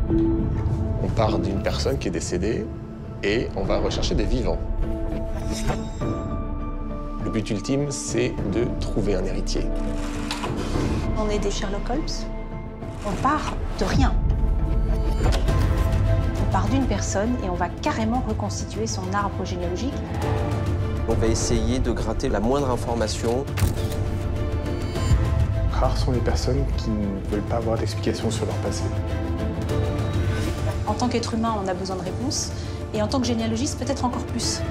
On part d'une personne qui est décédée et on va rechercher des vivants. Le but ultime, c'est de trouver un héritier. On est des Sherlock Holmes. On part de rien. On part d'une personne et on va carrément reconstituer son arbre généalogique. On va essayer de gratter la moindre information. Rares sont les personnes qui ne veulent pas avoir d'explication sur leur passé. En tant qu'être humain, on a besoin de réponses. Et en tant que généalogiste, peut-être encore plus.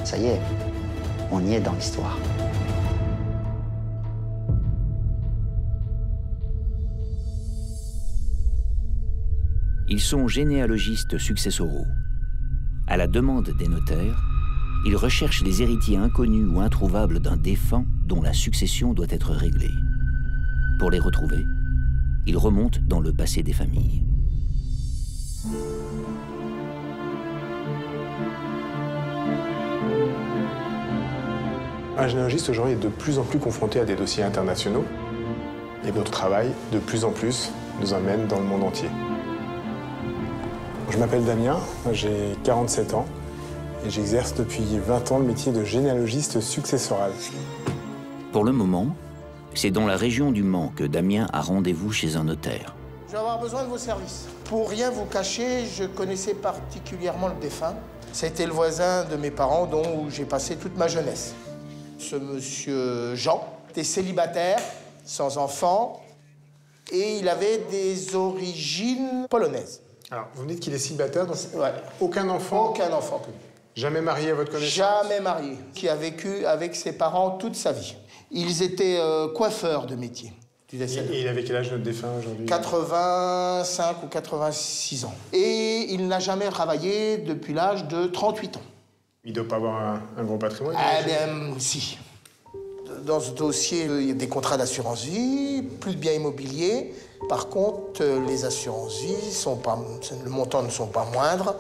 Ça y est, on y est dans l'histoire. Ils sont généalogistes successoraux. À la demande des notaires, ils recherchent les héritiers inconnus ou introuvables d'un défunt dont la succession doit être réglée. Pour les retrouver, ils remontent dans le passé des familles. Un généalogiste aujourd'hui est de plus en plus confronté à des dossiers internationaux et notre travail, de plus en plus, nous emmène dans le monde entier. Je m'appelle Damien, j'ai 47 ans et j'exerce depuis 20 ans le métier de généalogiste successoral. Pour le moment, c'est dans la région du Mans que Damien a rendez-vous chez un notaire. Je vais avoir besoin de vos services. Pour rien vous cacher, je connaissais particulièrement le défunt. C'était le voisin de mes parents dont j'ai passé toute ma jeunesse. Ce monsieur Jean était célibataire, sans enfant, et il avait des origines polonaises. Alors, vous me dites qu'il est célibataire, donc Ouais. aucun enfant? Aucun enfant connu. Jamais marié à votre connaissance? Jamais marié, qui a vécu avec ses parents toute sa vie. Ils étaient coiffeurs de métier. Et il avait quel âge notre défunt aujourd'hui? 85 ou 86 ans. Et il n'a jamais travaillé depuis l'âge de 38 ans. Il ne doit pas avoir un gros patrimoine? Eh bien, si. Dans ce dossier, il y a des contrats d'assurance vie, plus de biens immobiliers. Par contre, les assurances vie, le montant ne sont pas moindres.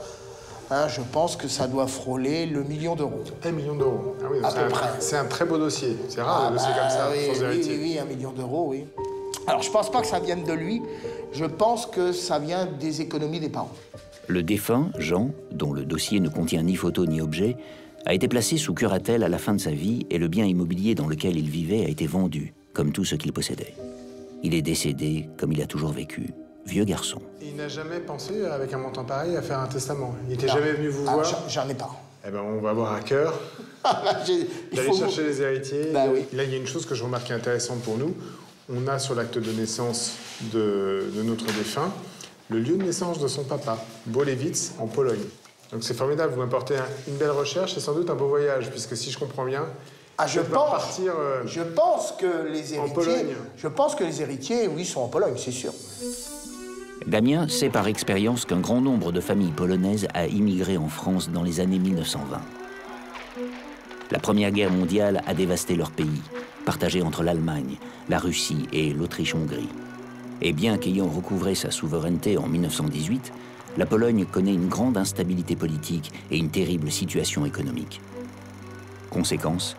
Hein, je pense que ça doit frôler le million d'euros. 1 million d'euros. Ah oui, à peu près. C'est un très beau dossier. C'est rare, un dossier comme ça, oui, sans héritier. oui, 1 million d'euros, oui. Alors, je pense pas que ça vienne de lui. Je pense que ça vient des économies des parents. Le défunt, Jean, dont le dossier ne contient ni photo ni objet, a été placé sous curatelle à la fin de sa vie et le bien immobilier dans lequel il vivait a été vendu, comme tout ce qu'il possédait. Il est décédé comme il a toujours vécu, vieux garçon. Et il n'a jamais pensé, avec un montant pareil, à faire un testament? Il n'était jamais venu vous voir? J'en ai pas. Eh ben, on va avoir à cœur d'aller chercher les héritiers. Bah, oui. Là, il y a une chose que je remarque qui est intéressante pour nous. On a sur l'acte de naissance de notre défunt le lieu de naissance de son papa, Bolewicz, en Pologne. Donc c'est formidable, vous m'apportez une belle recherche et sans doute un beau voyage, puisque si je comprends bien, je pense que les héritiers, en Pologne. Je pense que les héritiers, oui, sont en Pologne, c'est sûr. Damien sait par expérience qu'un grand nombre de familles polonaises a immigré en France dans les années 1920. La Première Guerre mondiale a dévasté leur pays, partagé entre l'Allemagne, la Russie et l'Autriche-Hongrie. Et bien qu'ayant recouvré sa souveraineté en 1918, la Pologne connaît une grande instabilité politique et une terrible situation économique. Conséquence,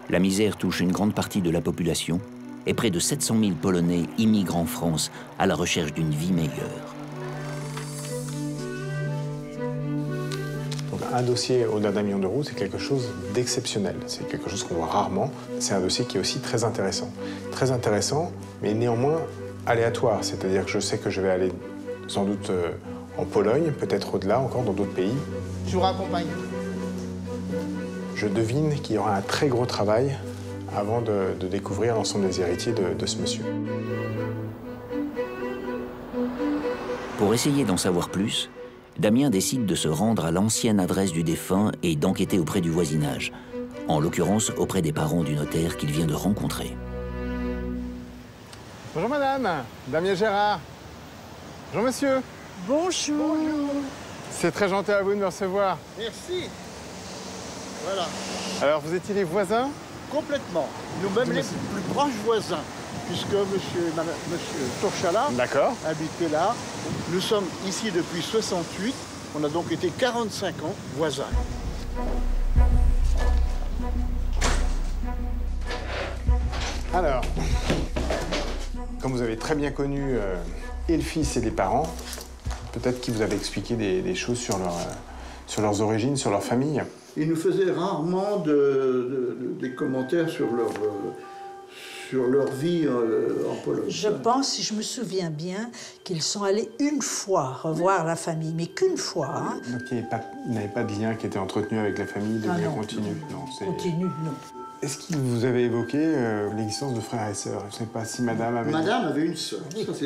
la misère touche une grande partie de la population et près de 700 000 Polonais immigrent en France à la recherche d'une vie meilleure. Donc, un dossier au-delà d'1 million d'euros, c'est quelque chose d'exceptionnel. C'est quelque chose qu'on voit rarement. C'est un dossier qui est aussi très intéressant. Très intéressant, mais néanmoins aléatoire. C'est-à-dire que je sais que je vais aller sans doute en Pologne, peut-être au-delà, encore dans d'autres pays. Je vous raccompagne. Je devine qu'il y aura un très gros travail avant de découvrir l'ensemble des héritiers de ce monsieur. Pour essayer d'en savoir plus, Damien décide de se rendre à l'ancienne adresse du défunt et d'enquêter auprès du voisinage, en l'occurrence auprès des parents du notaire qu'il vient de rencontrer. Bonjour madame, Damien Gérard. Bonjour monsieur. Bonjour. C'est très gentil à vous de me recevoir. Merci. Voilà. Alors vous étiez les voisins? Complètement. Nous-mêmes les plus proches voisins, puisque monsieur Torchala habitait là. Nous sommes ici depuis 68. On a donc été 45 ans voisins. Alors, comme vous avez très bien connu et le fils et les parents, peut-être qu'ils vous avaient expliqué des choses sur leurs origines, sur leur famille. Ils nous faisaient rarement des commentaires sur leur vie en Pologne. Je pense, si je me souviens bien, qu'ils sont allés une fois revoir la famille, mais qu'une fois. Hein. Donc il n'y avait pas de lien qui était entretenu avec la famille, de lien continu. Non, continu, non. Est-ce qu'il vous avait évoqué l'existence de frères et sœurs? Je ne sais pas si madame avait... Madame avait une sœur.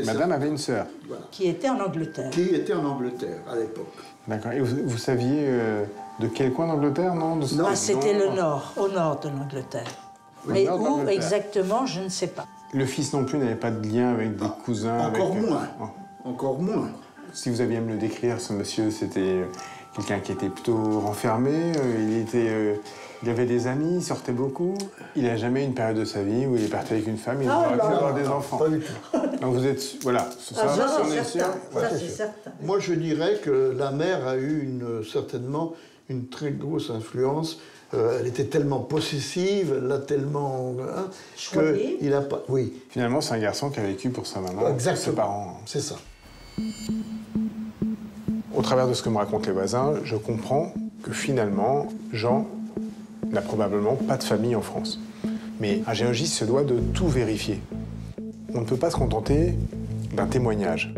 Madame avait une sœur. Voilà. Qui était en Angleterre. Qui était en Angleterre à l'époque. D'accord. Et vous saviez de quel coin d'Angleterre, non? Non, c'était le nord, au nord de l'Angleterre. Mais où exactement, je ne sais pas. Le fils non plus n'avait pas de lien avec des cousins? Encore moins. Encore moins. Si vous aviez à me le décrire, ce monsieur, c'était quelqu'un qui était plutôt renfermé, il avait des amis, il sortait beaucoup. Il n'a jamais eu une période de sa vie où il est parti avec une femme, il aurait pu avoir des enfants. Pas du tout. Donc vous êtes... Voilà, c'est certain. Moi, je dirais que la mère a eu certainement une très grosse influence. Elle était tellement possessive, elle a tellement... qu'il a pas... Oui. Finalement, c'est un garçon qui a vécu pour sa maman, pour ses parents. C'est ça. Au travers de ce que me racontent les voisins, je comprends que finalement, Jean n'a probablement pas de famille en France. Mais un géologiste se doit de tout vérifier. On ne peut pas se contenter d'un témoignage.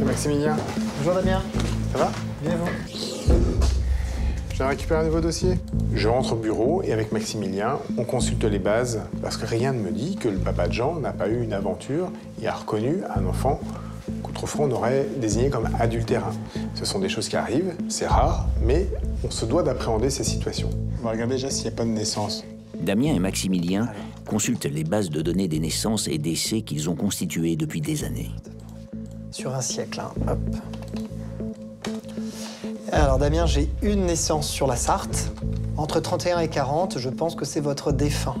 Et Maximilien? Bonjour Damien. Ça va? Bien et vous? Je viens récupérer un nouveau dossier. Je rentre au bureau et avec Maximilien, on consulte les bases parce que rien ne me dit que le papa de Jean n'a pas eu une aventure et a reconnu un enfant qu'autrefois on aurait désigné comme adultérin. Ce sont des choses qui arrivent, c'est rare, mais on se doit d'appréhender ces situations. On va regarder déjà s'il n'y a pas de naissance. Damien et Maximilien consultent les bases de données des naissances et décès qu'ils ont constituées depuis des années. Sur un siècle, hein. Hop. Alors Damien, j'ai une naissance sur la Sarthe. Entre 31 et 40, je pense que c'est votre défunt.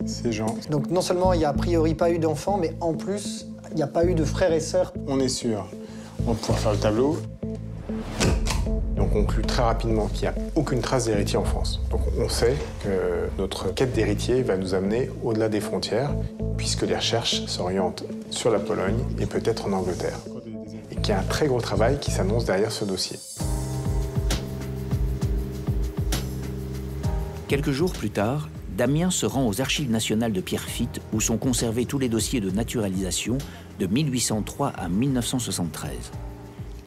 C'est Jean. Donc non seulement il n'y a a priori pas eu d'enfant, mais en plus, il n'y a pas eu de frères et sœurs. On est sûr. On va pouvoir faire le tableau. Donc on conclut très rapidement qu'il n'y a aucune trace d'héritier en France. Donc on sait que notre quête d'héritier va nous amener au-delà des frontières, puisque les recherches s'orientent sur la Pologne et peut-être en Angleterre. Et qu'il y a un très gros travail qui s'annonce derrière ce dossier. Quelques jours plus tard, Damien se rend aux Archives nationales de Pierrefitte où sont conservés tous les dossiers de naturalisation de 1803 à 1973.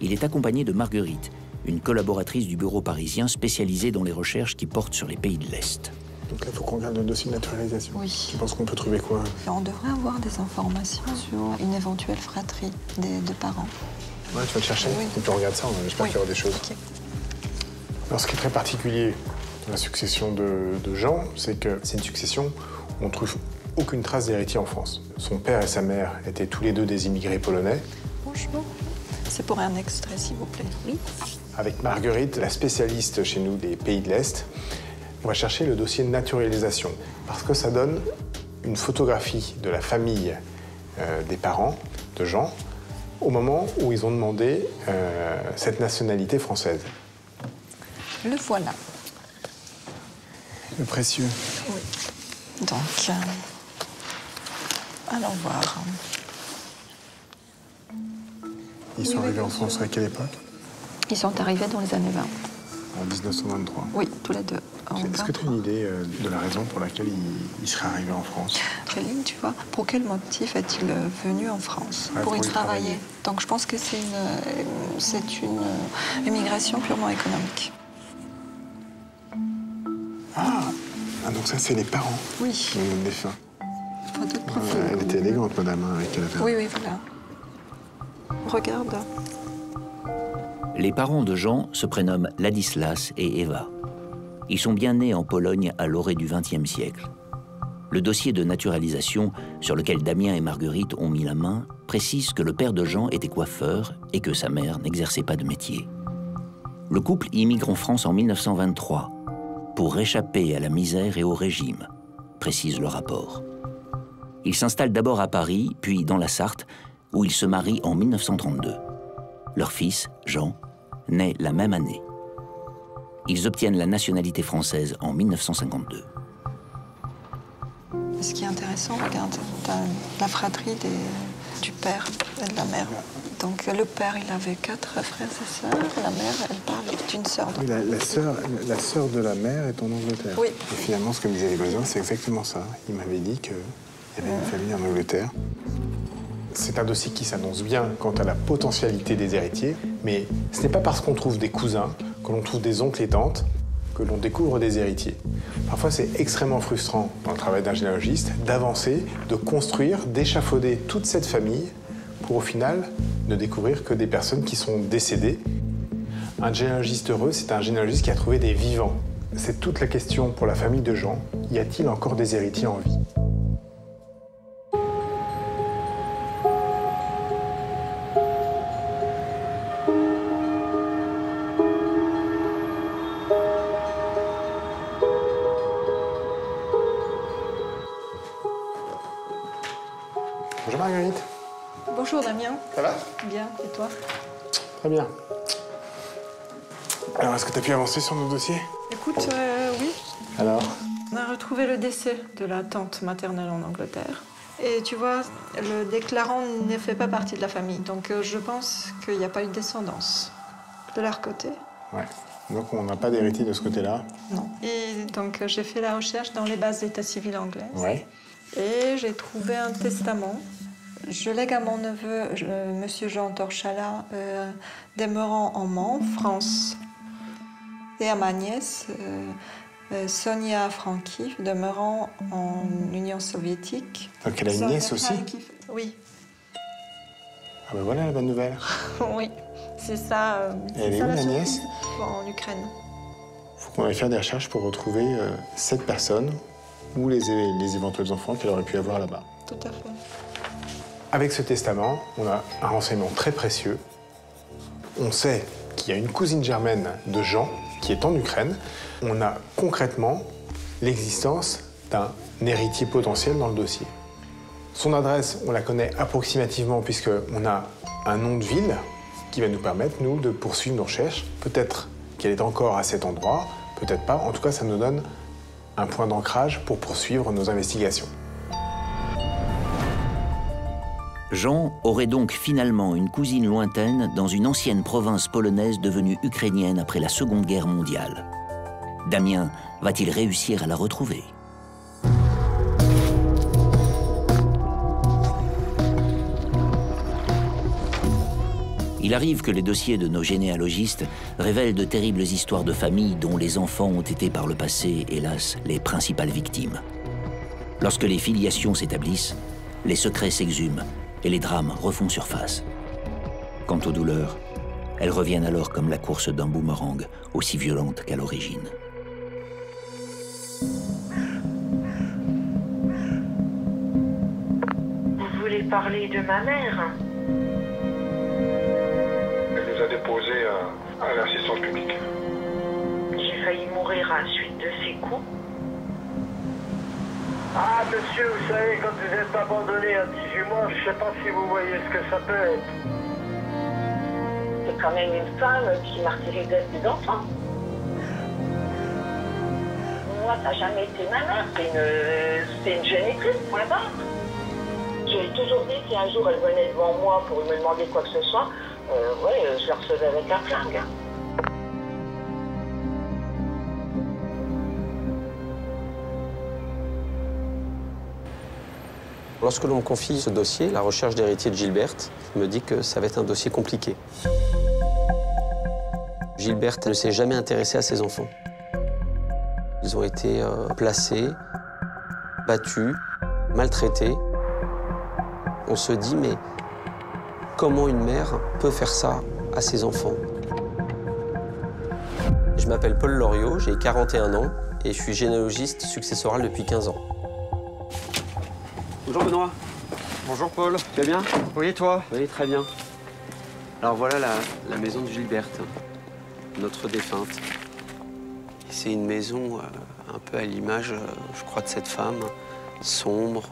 Il est accompagné de Marguerite, une collaboratrice du bureau parisien spécialisée dans les recherches qui portent sur les pays de l'Est. Donc là, il faut qu'on regarde le dossier de naturalisation. Oui. Tu penses qu'on peut trouver quoi? On devrait avoir des informations sur une éventuelle fratrie des deux parents. Ouais, tu vas le chercher? Oui. Et puis on regarde ça, j'espère qu'il y aura des choses. Okay. Alors, ce qui est très particulier dans la succession de Jean, c'est que c'est une succession où on ne trouve aucune trace d'héritier en France. Son père et sa mère étaient tous les deux des immigrés polonais. Bonjour. C'est pour un extrait, s'il vous plaît. Oui. Avec Marguerite, la spécialiste chez nous des pays de l'Est, on va chercher le dossier de naturalisation parce que ça donne une photographie de la famille des parents de Jean au moment où ils ont demandé cette nationalité française. Le voilà. Le précieux. Oui. Donc, allons voir. Ils sont arrivés en France à quelle époque? Ils sont arrivés dans les années 20. En 1923. Oui, tous les deux. Est-ce que tu as une idée de la raison pour laquelle il serait arrivé en France? Chéline, tu vois, pour quel motif est-il venu en France? Pour y travailler. Donc je pense que c'est une immigration purement économique. Ah, donc ça, c'est les parents. Oui. Le défunt. Photo de profil. Elle était élégante, madame, avec elle avait... Oui, oui, voilà. Regarde. Les parents de Jean se prénomment Ladislas et Eva. Ils sont bien nés en Pologne à l'orée du XXe siècle. Le dossier de naturalisation sur lequel Damien et Marguerite ont mis la main précise que le père de Jean était coiffeur et que sa mère n'exerçait pas de métier. Le couple immigre en France en 1923 pour échapper à la misère et au régime, précise le rapport. Ils s'installent d'abord à Paris, puis dans la Sarthe, où ils se marient en 1932. Leur fils, Jean, naît la même année. Ils obtiennent la nationalité française en 1952. Ce qui est intéressant, regarde, t'as la fratrie du père. et de la mère. Donc le père, il avait 4 frères et sœurs. La mère, elle parle d'une sœur. Oui, la sœur de la mère est en Angleterre. Oui. Et finalement, ce que me disaient les voisins, c'est exactement ça. Il m'avait dit qu'il y avait une famille en Angleterre. C'est un dossier qui s'annonce bien quant à la potentialité des héritiers, mais ce n'est pas parce qu'on trouve des cousins, que l'on trouve des oncles et tantes, que l'on découvre des héritiers. Parfois, c'est extrêmement frustrant dans le travail d'un généalogiste d'avancer, de construire, d'échafauder toute cette famille pour au final ne découvrir que des personnes qui sont décédées. Un généalogiste heureux, c'est un généalogiste qui a trouvé des vivants. C'est toute la question pour la famille de Jean. Y a-t-il encore des héritiers en vie ? Bonjour Marguerite. Bonjour Damien. Ça va? Bien, et toi? Très bien. Alors, est-ce que tu as pu avancer sur nos dossiers? Écoute, oui. Alors? On a retrouvé le décès de la tante maternelle en Angleterre. Et tu vois, le déclarant ne fait pas partie de la famille. Donc je pense qu'il n'y a pas eu de descendance de leur côté. Ouais. Donc on n'a pas d'héritier de ce côté-là? Non. Et donc j'ai fait la recherche dans les bases d'état civil anglaises. Ouais. Et j'ai trouvé un testament. Je lègue à mon neveu, monsieur Jean Torchala, demeurant en Mans, France. Et à ma nièce, Sonia Frankiv, demeurant en Union soviétique. Donc elle a une nièce aussi? Oui. Ah ben voilà la bonne nouvelle. Oui, c'est ça. Elle est où la nièce? En Ukraine. Il faut qu'on aille faire des recherches pour retrouver cette personne ou les éventuels enfants qu'elle aurait pu avoir là-bas. Tout à fait. Avec ce testament, on a un renseignement très précieux. On sait qu'il y a une cousine germaine de Jean qui est en Ukraine. On a concrètement l'existence d'un héritier potentiel dans le dossier. Son adresse, on la connaît approximativement puisqu'on a un nom de ville qui va nous permettre, nous, de poursuivre nos recherches. Peut-être qu'elle est encore à cet endroit, peut-être pas. En tout cas, ça nous donne un point d'ancrage pour poursuivre nos investigations. Jean aurait donc finalement une cousine lointaine dans une ancienne province polonaise devenue ukrainienne après la Seconde Guerre mondiale. Damien va-t-il réussir à la retrouver? Il arrive que les dossiers de nos généalogistes révèlent de terribles histoires de familles dont les enfants ont été par le passé, hélas, les principales victimes. Lorsque les filiations s'établissent, les secrets s'exhument et les drames refont surface. Quant aux douleurs, elles reviennent alors comme la course d'un boomerang, aussi violente qu'à l'origine. Vous voulez parler de ma mère? Elle les a déposés à l'assistance publique. J'ai failli mourir à la suite de ces coups. Ah, monsieur, vous savez, quand vous êtes abandonné à 18 mois, je sais pas si vous voyez ce que ça peut être. C'est quand même une femme qui martyrise des enfants. Moi, ça n'a jamais été ma mère, c'est une génitrice, point barre. J'ai toujours dit si un jour elle venait devant moi pour me demander quoi que ce soit, je la recevais avec un flingue. Lorsque l'on me confie ce dossier, la recherche d'héritier de Gilberte, me dit que ça va être un dossier compliqué. Gilberte ne s'est jamais intéressée à ses enfants. Ils ont été placés, battus, maltraités. On se dit, mais comment une mère peut faire ça à ses enfants? Je m'appelle Paul Loriot, j'ai 41 ans et je suis généalogiste successoral depuis 15 ans. Bonjour Benoît. Bonjour Paul. Tu vas bien? Oui, et toi? Oui, très bien. Alors voilà la maison de Gilberte, notre défunte. C'est une maison un peu à l'image, je crois, de cette femme, sombre,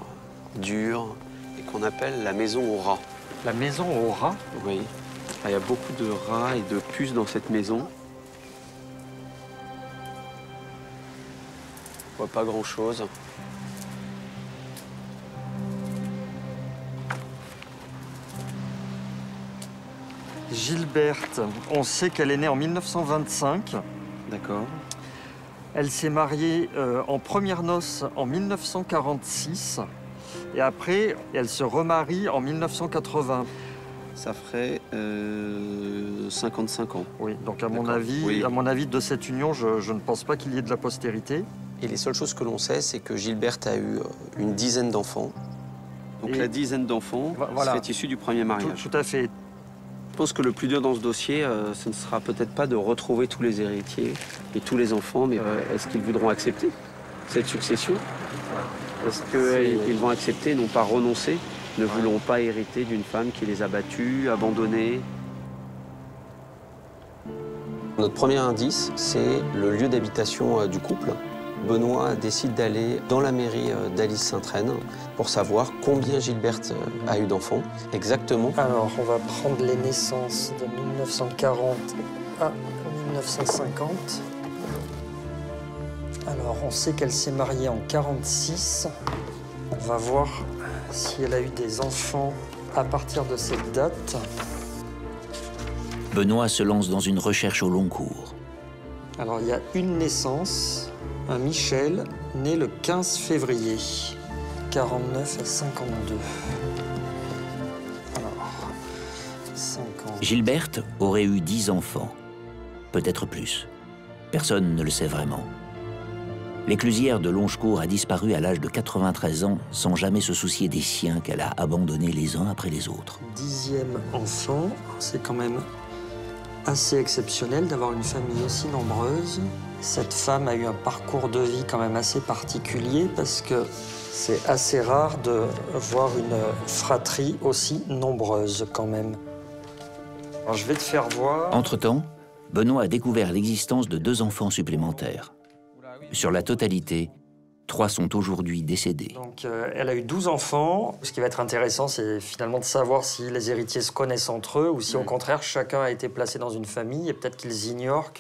dure, et qu'on appelle la maison aux rats. La maison aux rats? Oui. Il y a beaucoup de rats et de puces dans cette maison. On voit pas grand-chose. Gilberte, on sait qu'elle est née en 1925. D'accord. Elle s'est mariée en premières noces en 1946. Et après, elle se remarie en 1980. Ça ferait 55 ans. Oui, donc à mon avis, de cette union, je ne pense pas qu'il y ait de la postérité. Et les seules choses que l'on sait, c'est que Gilberte a eu une dizaine d'enfants. Donc la dizaine d'enfants, voilà, c'est issu du premier mariage. Tout à fait. Je pense que le plus dur dans ce dossier, ce ne sera peut-être pas de retrouver tous les héritiers et tous les enfants, mais est-ce qu'ils voudront accepter cette succession? Est-ce qu'ils vont accepter, non pas renoncer, ne voulant pas hériter d'une femme qui les a battus, abandonnés? Notre premier indice, c'est le lieu d'habitation du couple. Benoît décide d'aller dans la mairie d'Alice Sainte-Reine pour savoir combien Gilberte a eu d'enfants, exactement. Alors, on va prendre les naissances de 1940 à 1950. Alors, on sait qu'elle s'est mariée en 1946. On va voir si elle a eu des enfants à partir de cette date. Benoît se lance dans une recherche au long cours. Alors, il y a une naissance, un Michel, né le 15 février, 49 à 52. Alors, 50. Gilberte aurait eu 10 enfants, peut-être plus. Personne ne le sait vraiment. L'éclusière de Longecourt a disparu à l'âge de 93 ans sans jamais se soucier des siens qu'elle a abandonnés les uns après les autres. 10e enfant, c'est quand même assez exceptionnel d'avoir une famille aussi nombreuse. Cette femme a eu un parcours de vie quand même assez particulier parce que c'est assez rare de voir une fratrie aussi nombreuse quand même. Alors je vais te faire voir. Entre-temps, Benoît a découvert l'existence de 2 enfants supplémentaires. Sur la totalité, 3 sont aujourd'hui décédés. Donc elle a eu 12 enfants. Ce qui va être intéressant, c'est finalement de savoir si les héritiers se connaissent entre eux ou si au contraire chacun a été placé dans une famille et peut-être qu'ils ignorent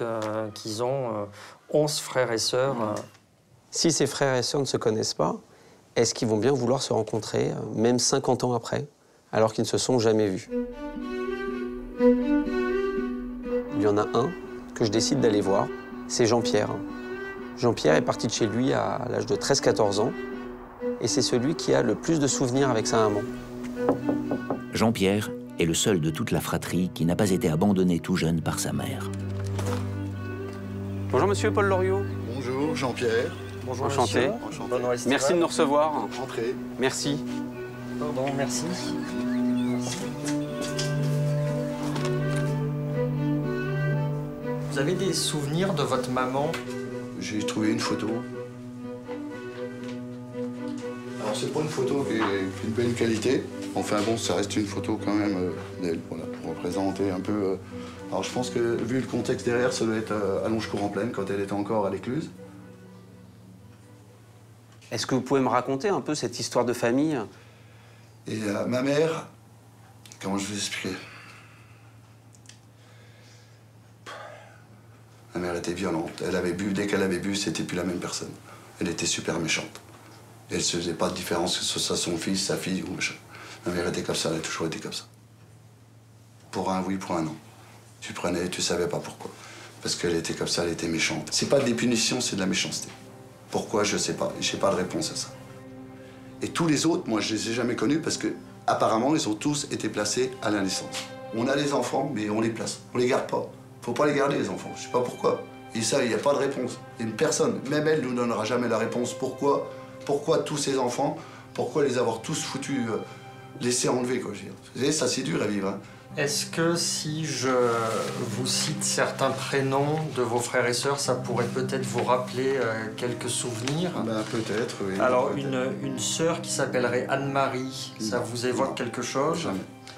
qu'ils ont 11 frères et sœurs. Si ces frères et sœurs ne se connaissent pas, est-ce qu'ils vont bien vouloir se rencontrer, même 50 ans après, alors qu'ils ne se sont jamais vus? Il y en a un que je décide d'aller voir, c'est Jean-Pierre. Jean-Pierre est parti de chez lui à l'âge de 13-14 ans, et c'est celui qui a le plus de souvenirs avec sa maman. Jean-Pierre est le seul de toute la fratrie qui n'a pas été abandonné tout jeune par sa mère. Bonjour monsieur Paul Loriot. Bonjour Jean-Pierre. Bonjour enchanté. Enchanté. Merci de nous recevoir. Entrez. Merci. Pardon, merci. Vous avez des souvenirs de votre maman? J'ai trouvé une photo. Alors c'est pas une photo qui est d'une belle qualité. Enfin bon, ça reste une photo quand même d'elle, voilà, pour représenter un peu... Alors je pense que vu le contexte derrière, ça doit être à Longecourt-en-Plaine, quand elle était encore à l'écluse. Est-ce que vous pouvez me raconter un peu cette histoire de famille? Et ma mère, comment je vais expliquer? Ma mère était violente. Elle avait bu, dès qu'elle avait bu, c'était plus la même personne. Elle était super méchante. Elle ne se faisait pas de différence que ce soit son fils, sa fille ou machin. Ma mère était comme ça, elle a toujours été comme ça. Pour un oui, pour un non. Tu prenais, tu savais pas pourquoi. Parce qu'elle était comme ça, elle était méchante. C'est pas des punitions, c'est de la méchanceté. Pourquoi, je sais pas. J'ai pas de réponse à ça. Et tous les autres, moi, je les ai jamais connus parce que, apparemment, ils ont tous été placés à la naissance. On a des enfants, mais on les place. On les garde pas. Faut pas les garder, les enfants. Je sais pas pourquoi. Et ça, il n'y a pas de réponse. Et une personne, même elle, nous donnera jamais la réponse. Pourquoi tous ces enfants? Pourquoi les avoir tous foutus, laissés enlever, quoi, je veux dire. Vous savez, ça, c'est dur à vivre, hein. Est-ce que si je vous cite certains prénoms de vos frères et sœurs, ça pourrait peut-être vous rappeler quelques souvenirs? Ben, peut-être, oui. Alors, une sœur qui s'appellerait Anne-Marie, ça vous évoque quelque chose?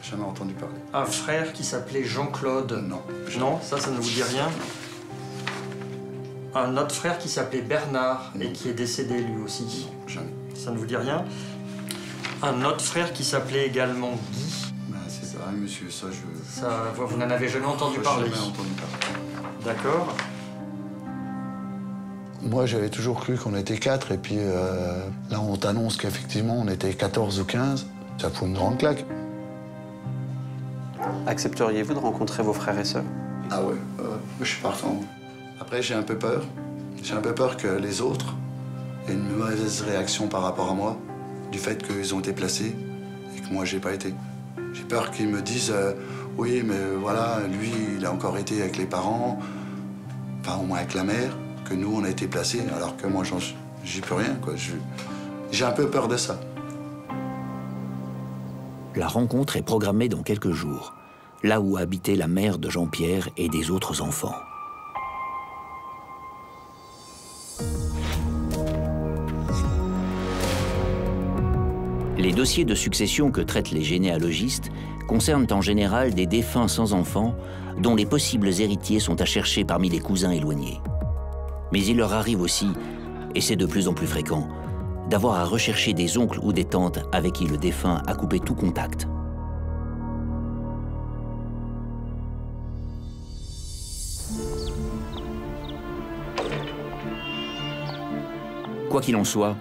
Jamais entendu parler. Un frère qui s'appelait Jean-Claude? Non. Non, ça ne vous dit rien? Un autre frère qui s'appelait Bernard et qui est décédé lui aussi? Jamais. Ça ne vous dit rien? Un autre frère qui s'appelait également Guy? C'est pareil, monsieur, ça, vous n'en avez jamais entendu parler? Jamais entendu parler. D'accord. Moi, j'avais toujours cru qu'on était 4, et puis là, on t'annonce qu'effectivement, on était 14 ou 15. Ça fout une grande claque. Accepteriez-vous de rencontrer vos frères et sœurs? Ah ouais, je suis partant. Après, j'ai un peu peur. J'ai un peu peur que les autres aient une mauvaise réaction par rapport à moi, du fait qu'ils ont été placés et que moi, j'ai pas été. J'ai peur qu'ils me disent oui, mais voilà, lui, il a encore été avec les parents, enfin, au moins avec la mère, que nous, on a été placés, alors que moi, j'y peux rien, quoi. J'ai un peu peur de ça. La rencontre est programmée dans quelques jours, là où habitait la mère de Jean-Pierre et des autres enfants. Les dossiers de succession que traitent les généalogistes concernent en général des défunts sans enfants dont les possibles héritiers sont à chercher parmi les cousins éloignés. Mais il leur arrive aussi, et c'est de plus en plus fréquent, d'avoir à rechercher des oncles ou des tantes avec qui le défunt a coupé tout contact. Quoi qu'il en soit,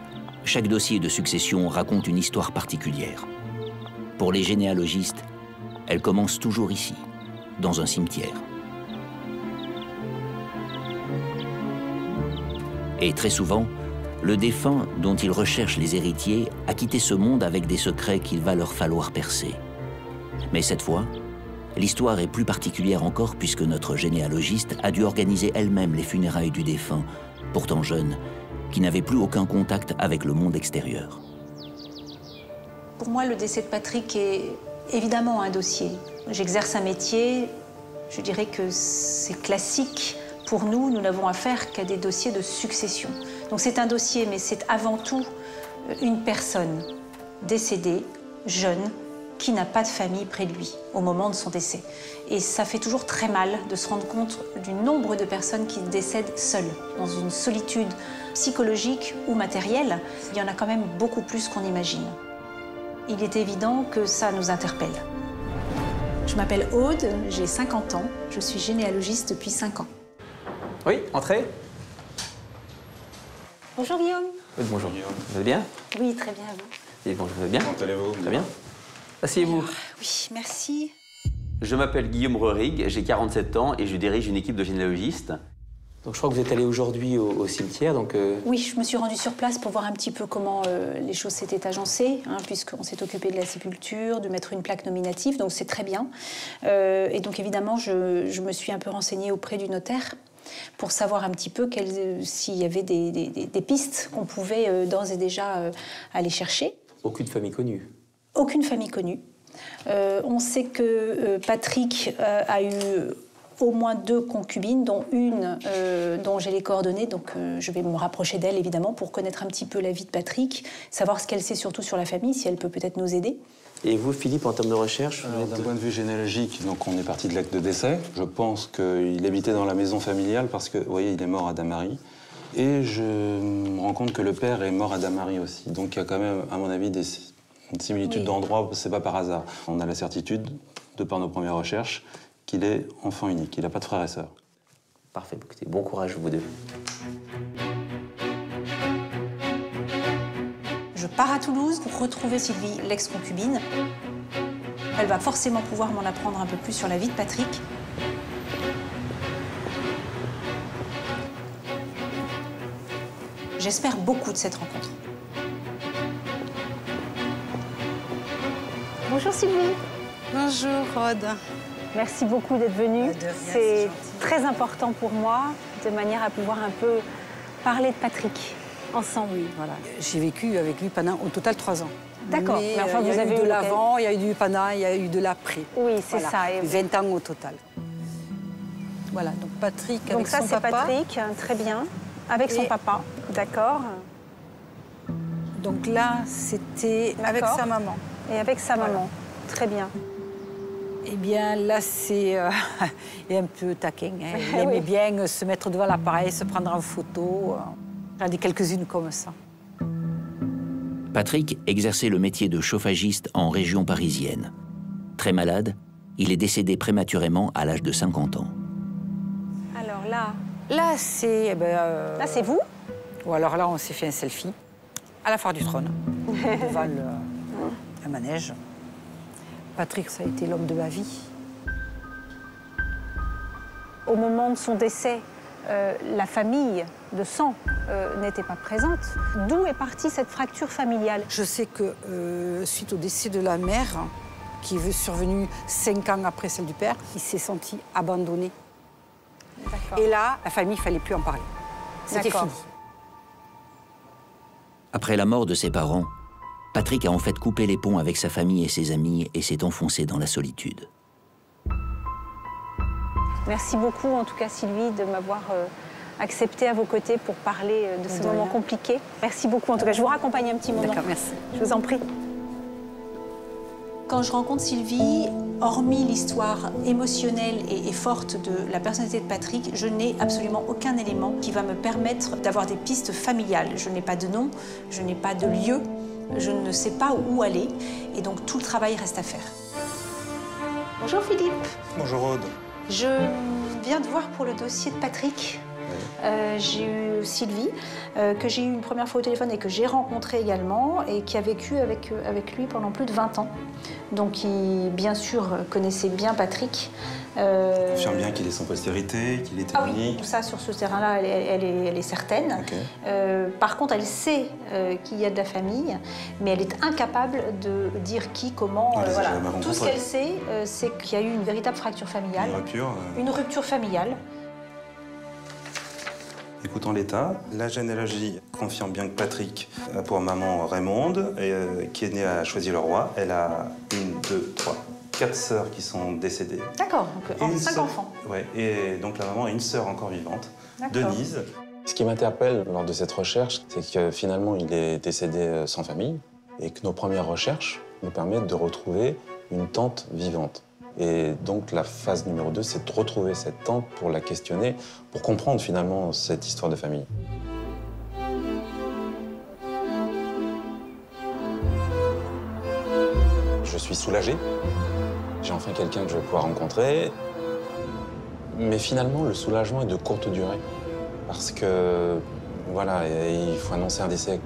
chaque dossier de succession raconte une histoire particulière. Pour les généalogistes, elle commence toujours ici, dans un cimetière. Et très souvent, le défunt dont ils recherchent les héritiers a quitté ce monde avec des secrets qu'il va leur falloir percer. Mais cette fois, l'histoire est plus particulière encore puisque notre généalogiste a dû organiser elle-même les funérailles du défunt, pourtant jeune, qui n'avait plus aucun contact avec le monde extérieur. Pour moi, le décès de Patrick est évidemment un dossier. J'exerce un métier, je dirais que c'est classique. Pour nous, nous n'avons affaire qu'à des dossiers de succession. Donc c'est un dossier, mais c'est avant tout une personne décédée, jeune, qui n'a pas de famille près de lui au moment de son décès. Et ça fait toujours très mal de se rendre compte du nombre de personnes qui décèdent seules, dans une solitude psychologique ou matérielle. Il y en a quand même beaucoup plus qu'on imagine. Il est évident que ça nous interpelle. Je m'appelle Aude, j'ai 50 ans, je suis généalogiste depuis 5 ans. Oui, entrez. Bonjour Guillaume. Oui, bonjour. Vous allez bien? Oui, très bien, vous. Et bon, je vais bien. Comment allez-vous? Très bien. Asseyez-vous. Oui, merci. Je m'appelle Guillaume Rerig, j'ai 47 ans et je dirige une équipe de généalogistes. Donc je crois que vous êtes allé aujourd'hui au cimetière, donc... Oui, je me suis rendue sur place pour voir un petit peu comment les choses s'étaient agencées, hein, puisqu'on s'est occupé de la sépulture, de mettre une plaque nominative, donc c'est très bien. Et donc évidemment, je me suis un peu renseignée auprès du notaire pour savoir un petit peu s'il y avait des pistes qu'on pouvait d'ores et déjà aller chercher. Aucune famille connue? Aucune famille connue. On sait que Patrick a eu au moins 2 concubines, dont une dont j'ai les coordonnées, donc je vais me rapprocher d'elle évidemment pour connaître un petit peu la vie de Patrick, savoir ce qu'elle sait surtout sur la famille, si elle peut peut-être nous aider. Et vous, Philippe, en termes de recherche? D'un point de vue généalogique, donc on est parti de l'acte de décès. Je pense qu'il habitait dans la maison familiale parce que, vous voyez, il est mort à Damary. Et je me rends compte que le père est mort à Damary aussi. Donc il y a quand même, à mon avis, une similitude d'endroit, c'est pas par hasard. On a la certitude, de par nos premières recherches, qu'il est enfant unique, il n'a pas de frères et sœurs. Parfait, écoutez, bon courage vous deux. Je pars à Toulouse pour retrouver Sylvie, l'ex-concubine. Elle va forcément pouvoir m'en apprendre un peu plus sur la vie de Patrick. J'espère beaucoup de cette rencontre. Bonjour Sylvie. Bonjour Aude. Merci beaucoup d'être venue. C'est très important pour moi, de manière à pouvoir un peu parler de Patrick ensemble. Oui, voilà. J'ai vécu avec lui pendant au total 3 ans. D'accord. Mais enfin, vous avez eu de l'avant, il y a eu du pendant, il y a eu de l'après. Oui, c'est voilà. ça. 20 ans au total. Voilà, donc Patrick avec son papa. Donc ça, c'est Patrick, très bien. Avec son papa, d'accord. Donc là, c'était avec sa maman. Et avec sa maman, très bien. Eh bien, là, c'est un peu taquin. Hein. Il aimait bien se mettre devant l'appareil, se prendre en photo. J'en ai quelques-unes comme ça. Patrick exerçait le métier de chauffagiste en région parisienne. Très malade, il est décédé prématurément à l'âge de 50 ans. Alors là... Là, c'est... là, c'est vous? Ou alors là, on s'est fait un selfie à la Foire du Trône, devant le manège. Patrick, ça a été l'homme de ma vie. Au moment de son décès, la famille de sang n'était pas présente. D'où est partie cette fracture familiale? Je sais que suite au décès de la mère, qui est survenu 5 ans après celle du père, il s'est senti abandonné. Et là, la famille, il ne fallait plus en parler. C'était fini. Après la mort de ses parents, Patrick a en fait coupé les ponts avec sa famille et ses amis et s'est enfoncé dans la solitude. Merci beaucoup, en tout cas, Sylvie, de m'avoir accepté à vos côtés pour parler de ce moment compliqué. Merci beaucoup, en tout cas. Je vous raccompagne un petit moment. D'accord, merci. Je vous en prie. Quand je rencontre Sylvie, hormis l'histoire émotionnelle et forte de la personnalité de Patrick, je n'ai absolument aucun élément qui va me permettre d'avoir des pistes familiales. Je n'ai pas de nom, je n'ai pas de lieu, je ne sais pas où aller. Et donc, tout le travail reste à faire. Bonjour Philippe. Bonjour Aude. Je viens de voir pour le dossier de Patrick. J'ai eu Sylvie, que j'ai eu une première fois au téléphone et que j'ai rencontrée également, et qui a vécu avec lui pendant plus de 20 ans. Donc, qui, bien sûr, connaissait bien Patrick. Confirme bien qu'il est sans postérité, qu'il était unique. Oui, tout ça, sur ce terrain-là, elle est certaine. Okay. Par contre, elle sait qu'il y a de la famille, mais elle est incapable de dire qui, comment. Voilà. Tout ce qu'elle sait, c'est qu'il y a eu une véritable fracture familiale. Une rupture familiale. Écoutons l'état, la généalogie confirme bien que Patrick a pour maman Raymonde, qui est née à Choisy-le-Roi. Elle a 1, 2, 3, 4 sœurs qui sont décédées. D'accord, donc 5 enfants. Oui, et donc la maman a une sœur encore vivante, Denise. Ce qui m'interpelle lors de cette recherche, c'est que finalement il est décédé sans famille et que nos premières recherches nous permettent de retrouver une tante vivante. Et donc la phase numéro 2, c'est de retrouver cette tante pour la questionner, pour comprendre finalement cette histoire de famille. Je suis soulagé. J'ai enfin quelqu'un que je vais pouvoir rencontrer. Mais finalement, le soulagement est de courte durée. Parce que, voilà, il faut annoncer un décès.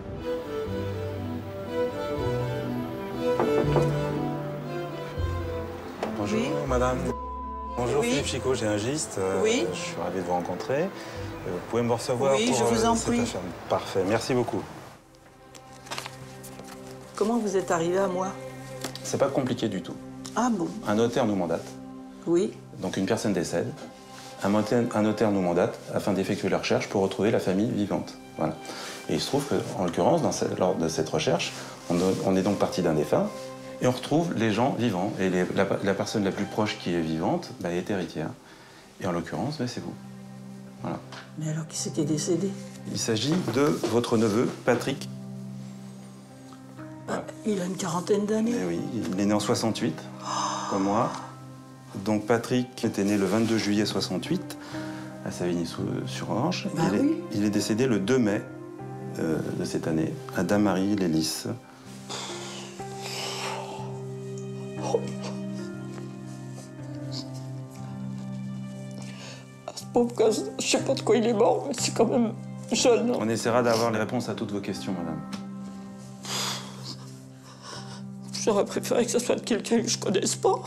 Bonjour, madame. Bonjour, Oui. Philippe Chicot, j'ai un giste. Oui. Je suis ravi de vous rencontrer. Vous pouvez me recevoir Oui, pour je vous en cette prie. affaire. Parfait, merci beaucoup. Comment vous êtes arrivé à moi? C'est pas compliqué du tout. Ah bon? Un notaire nous mandate. Oui. Donc une personne décède. Un notaire nous mandate afin d'effectuer la recherche pour retrouver la famille vivante. Voilà. Et il se trouve qu'en l'occurrence, lors de cette recherche, on est donc parti d'un défunt. Et on retrouve les gens vivants. Et la personne la plus proche qui est vivante est héritière. Et en l'occurrence, c'est vous. Voilà. Mais alors, qui c'est qui est décédé? Il s'agit de votre neveu, Patrick. Voilà. Il a une quarantaine d'années. Eh oui, il est né en 68, comme moi. Donc Patrick était né le 22 juillet 68, à Savigny-sur-Orge. Il est décédé le 2 mai de cette année, à Damary-les-Lys. Pauvre gosse, je sais pas de quoi il est mort, mais c'est quand même jeune. On essaiera d'avoir les réponses à toutes vos questions, madame. J'aurais préféré que ce soit de quelqu'un que je connaisse pas.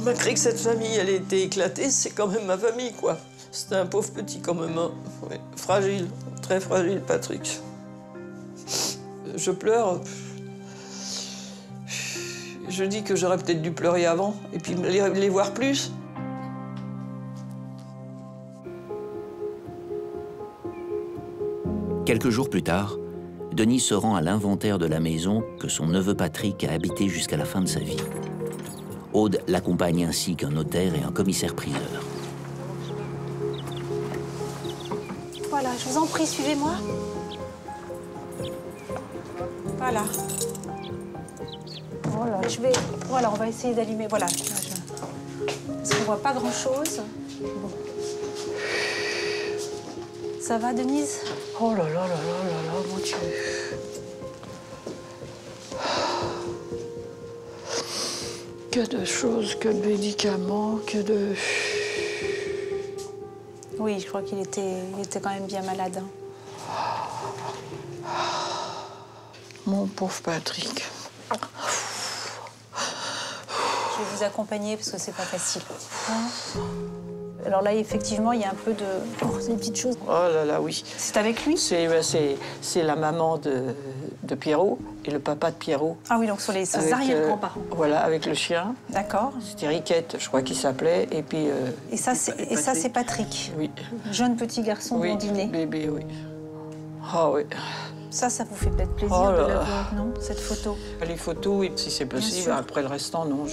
Malgré que cette famille, elle ait été éclatée, c'est quand même ma famille, quoi. C'était un pauvre petit quand même, hein. Ouais. Fragile, très fragile, Patrick. Je pleure. Je dis que j'aurais peut-être dû pleurer avant, et puis les voir plus. Quelques jours plus tard, Denis se rend à l'inventaire de la maison que son neveu Patrick a habité jusqu'à la fin de sa vie. Aude l'accompagne ainsi qu'un notaire et un commissaire-priseur. Voilà, je vous en prie, suivez-moi. Voilà. Voilà, voilà, on va essayer d'allumer. Voilà. Parce qu'on voit pas grand-chose. Bon. Ça va, Denise? Oh là là là là là là, mon Dieu. Que de choses, que de médicaments, que de... Oui, je crois qu'il était quand même bien malade. Hein. pauvre Patrick. Je vais vous accompagner parce que c'est pas facile. Alors là, effectivement, il y a un peu de... Oh, des petites choses. Oh là là, oui. C'est avec lui? C'est la maman de Pierrot et le papa de Pierrot. Ah oui, donc sur les arrière-grands-parents. Voilà, avec le chien. D'accord. C'était Riquette, je crois qu'il s'appelait. Et puis... et ça, c'est Patrick. Oui. Jeune petit garçon blondiné. Bébé, oui. Ah oui. Ça vous fait peut-être plaisir de la voir, non, cette photo? Les photos, oui, si c'est possible. Après le restant, non.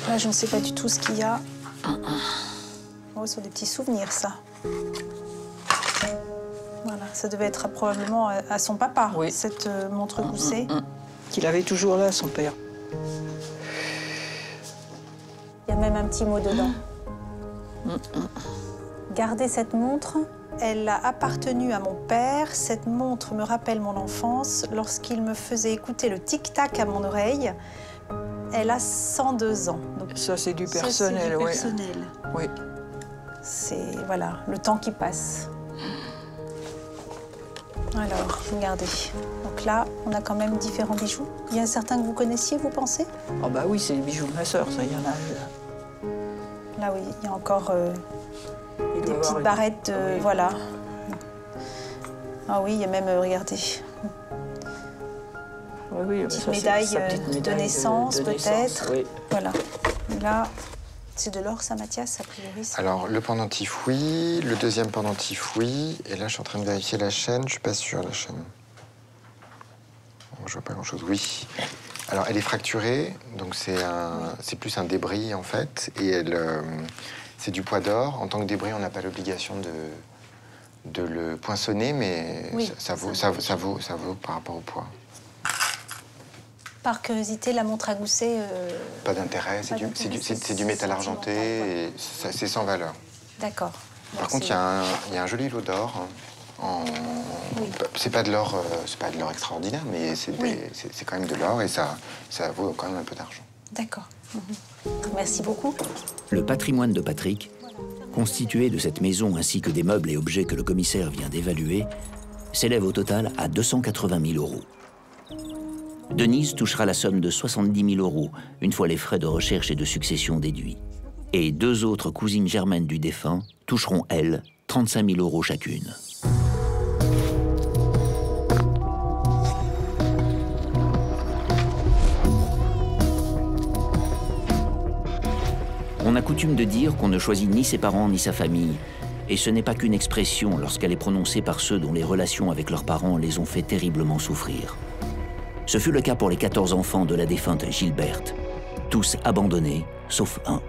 Là, je ne sais pas du tout ce qu'il y a. Oh, ce sont des petits souvenirs, ça. Voilà, ça devait être probablement à son papa, cette montre Gousset. Qu'il avait toujours là, son père. Il y a même un petit mot dedans. Gardez cette montre. Elle a appartenu à mon père. Cette montre me rappelle mon enfance lorsqu'il me faisait écouter le tic-tac à mon oreille. Elle a 102 ans. Donc, ça, c'est du personnel, oui. Personnel. Oui. C'est, voilà, le temps qui passe. Alors, regardez. Donc là, on a quand même différents bijoux. Il y en a certains que vous connaissiez, vous pensez? Oh bah oui, c'est les bijoux de ma sœur, ça, il y en a. Là, oui, il y a encore des petites barrettes, voilà. Ah oui, il y a même, regardez. Oui, petite médaille de naissance, peut-être. Oui. Voilà. Et là, c'est de l'or, ça, Mathias, a priori. Alors, le pendentif, oui. Le deuxième pendentif, oui. Et là, je suis en train de vérifier la chaîne. Je suis pas sûr, la chaîne. Je vois pas grand-chose. Oui. Alors, elle est fracturée. Donc, c'est plus un débris, en fait. Et c'est du poids d'or. En tant que débris, on n'a pas l'obligation de le poinçonner, mais oui, ça vaut par rapport au poids. Par curiosité, la montre à Gousset... Pas d'intérêt, c'est du métal argenté, et c'est sans valeur. D'accord. Par contre, il y a un joli lot d'or. Oui. C'est pas de l'or extraordinaire, mais c'est quand même de l'or, et ça vaut quand même un peu d'argent. D'accord. Merci beaucoup. Le patrimoine de Patrick, constitué de cette maison ainsi que des meubles et objets que le commissaire vient d'évaluer, s'élève au total à 280 000 €. Denise touchera la somme de 70 000 € une fois les frais de recherche et de succession déduits. Et deux autres cousines germaines du défunt toucheront, elles, 35 000 € chacune. On a coutume de dire qu'on ne choisit ni ses parents ni sa famille, et ce n'est pas qu'une expression lorsqu'elle est prononcée par ceux dont les relations avec leurs parents les ont fait terriblement souffrir. Ce fut le cas pour les 14 enfants de la défunte Gilberte, tous abandonnés, sauf un.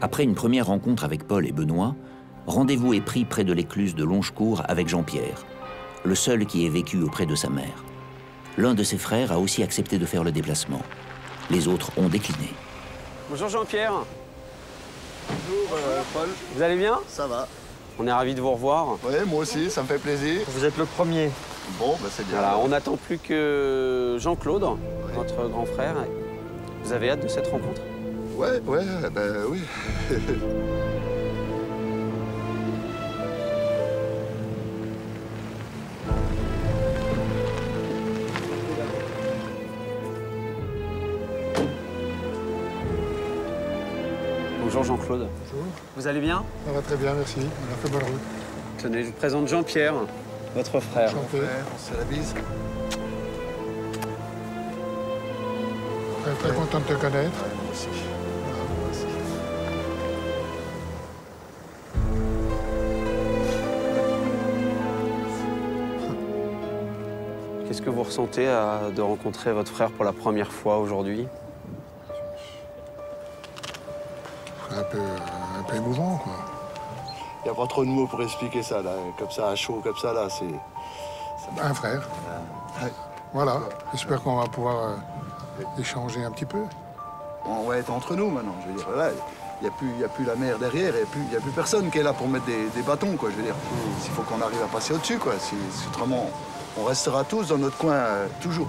Après une première rencontre avec Paul et Benoît, rendez-vous est pris près de l'écluse de Longecourt avec Jean-Pierre, le seul qui ait vécu auprès de sa mère. L'un de ses frères a aussi accepté de faire le déplacement. Les autres ont décliné. Bonjour Jean-Pierre. Bonjour Paul. Vous allez bien? Ça va. On est ravis de vous revoir. Oui, moi aussi, ça me fait plaisir. Vous êtes le premier. Bon, bah c'est bien. Voilà, on n'attend plus que Jean-Claude, votre grand frère. Vous avez hâte de cette rencontre? Ouais, ben oui. Bonjour Jean-Claude. Bonjour. Vous allez bien? Ça va très bien, merci. On a fait bonne route. Tenez, je vous présente Jean-Pierre, votre frère. Enchanté. On se fait la bise. Très content de te connaître. Ouais, moi aussi. Moi aussi. Qu'est-ce que vous ressentez de rencontrer votre frère pour la première fois aujourd'hui? Un peu émouvant, quoi. Il n'y a pas trop de mots pour expliquer ça, là. Comme ça, à chaud, comme ça, là, c'est... Un frère. Ouais. Voilà. J'espère qu'on va pouvoir échanger un petit peu. On va être entre nous, maintenant. Je veux dire, voilà, il n'y a plus la mer derrière, il n'y a plus personne qui est là pour mettre des bâtons, quoi, je veux dire. Il faut qu'on arrive à passer au-dessus, quoi. Autrement, on restera tous dans notre coin, toujours,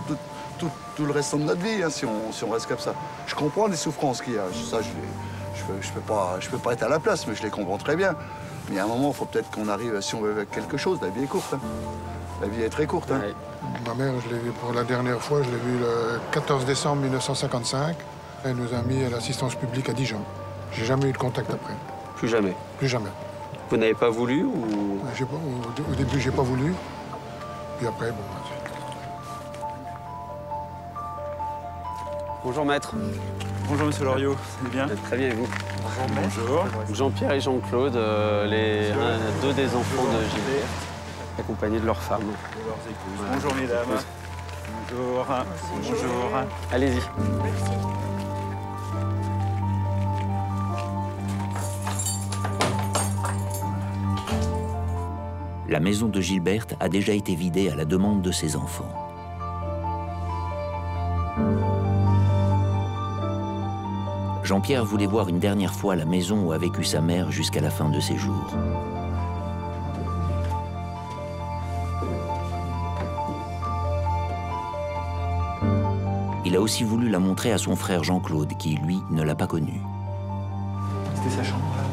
tout le restant de notre vie, hein, si on reste comme ça. Je comprends les souffrances qu'il y a. Ça, je peux pas être à la place, mais je les comprends très bien. Mais à un moment, il faut peut-être qu'on arrive, si on veut quelque chose, la vie est courte. Hein. La vie est très courte. Hein. Ma mère, je l'ai vue pour la dernière fois, je l'ai vue le 14 décembre 1955. Elle nous a mis à l'assistance publique à Dijon. J'ai jamais eu de contact après. Plus jamais? Plus jamais. Vous n'avez pas voulu ou... Au début, j'ai pas voulu. Puis après, bon... Bonjour maître. Bonjour monsieur Loriot, vous allez bien? Très bien, et vous? Bonjour. Jean-Pierre et Jean-Claude, deux des enfants de Gilbert, accompagnés de leurs femmes. Bonjour mesdames. Bonjour. Bonjour. Allez-y. La maison de Gilberte a déjà été vidée à la demande de ses enfants. Jean-Pierre voulait voir une dernière fois la maison où a vécu sa mère jusqu'à la fin de ses jours. Il a aussi voulu la montrer à son frère Jean-Claude, qui, lui, ne l'a pas connue. C'était sa chambre, là?